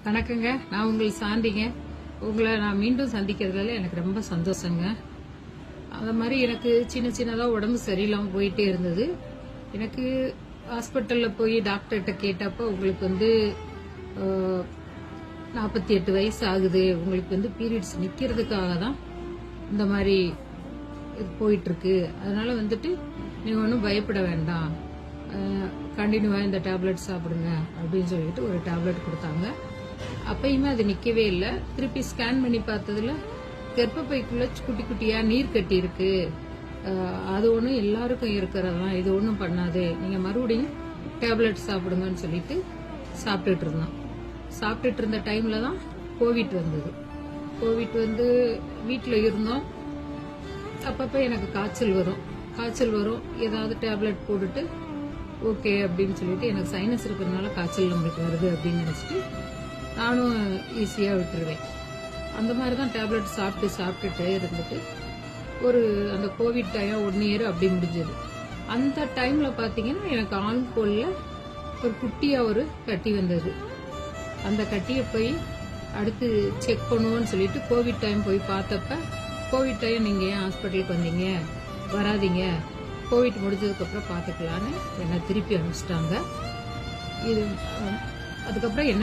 வணக்கங்க. நான் உங்கள் சாந்திங்க. உங்களை நான் மீண்டும் சந்திக்கிறதுல எனக்கு ரொம்ப சந்தோஷங்க. அது மாதிரி எனக்கு சின்ன சின்னதாக உடம்பு சரியில்லாமல் போயிட்டே இருந்தது. எனக்கு ஹாஸ்பிட்டலில் போய் டாக்டர்கிட்ட கேட்டப்போ உங்களுக்கு 48 வயசு ஆகுது, உங்களுக்கு பீரியட்ஸ் நிற்கிறதுக்காக தான் இந்த மாதிரி இது போயிட்டுருக்கு, அதனால நீங்கள் ஒன்றும் பயப்பட வேண்டாம், கண்டினியூவாக இந்த டேப்லெட் சாப்பிடுங்க அப்படின்னு சொல்லிட்டு ஒரு டேப்லெட் கொடுத்தாங்க. அப்பயுமே அது நிற்கவே இல்லை. திருப்பி ஸ்கேன் பண்ணி பார்த்ததுல கர்ப்பப்பைக்குள்ள குட்டி குட்டியாக நீர் கட்டி இருக்கு, அது ஒன்றும் எல்லாருக்கும் இருக்கிறது தான், இது ஒன்றும் பண்ணாது, நீங்கள் மறுபடியும் டேப்லெட் சாப்பிடுங்கன்னு சொல்லிட்டு சாப்பிட்டுட்டு இருந்தோம். சாப்பிட்டுட்டு இருந்த டைமில் தான் கோவிட் வந்தது. கோவிட் வீட்டில் இருந்தோம். அப்பப்போ எனக்கு காய்ச்சல் வரும், ஏதாவது டேப்லெட் போட்டுட்டு ஓகே அப்படின்னு சொல்லிட்டு, எனக்கு சைனஸ் இருக்கிறதுனால காய்ச்சல் நம்மளுக்கு வருது அப்படின்னு நினச்சிட்டு நானும் ஈஸியாக விட்டுருவேன். அந்த மாதிரி தான் டேப்லெட் சாப்பிட்டுட்டே இருந்துட்டு அந்த கோவிட் டைம் 1 இயர் அப்படி முடிஞ்சது. அந்த டைமில் பார்த்தீங்கன்னா எனக்கு ஆண்கோலில் ஒரு குட்டியாக ஒரு கட்டி வந்தது. அந்த கட்டியை போய் அடுத்து செக் பண்ணுவோன்னு சொல்லிட்டு கோவிட் டைம் போய் பார்த்தப்ப, கோவிட் டைம் நீங்கள் ஏன் ஹாஸ்பிட்டலுக்கு வந்தீங்க, வராதிங்க, கோவிட் முடிஞ்சதுக்கப்புறம் பார்த்துக்கலான்னு என்னை திருப்பி அனுப்பிச்சிட்டாங்க. இது அதுக்கப்புறம் என்ன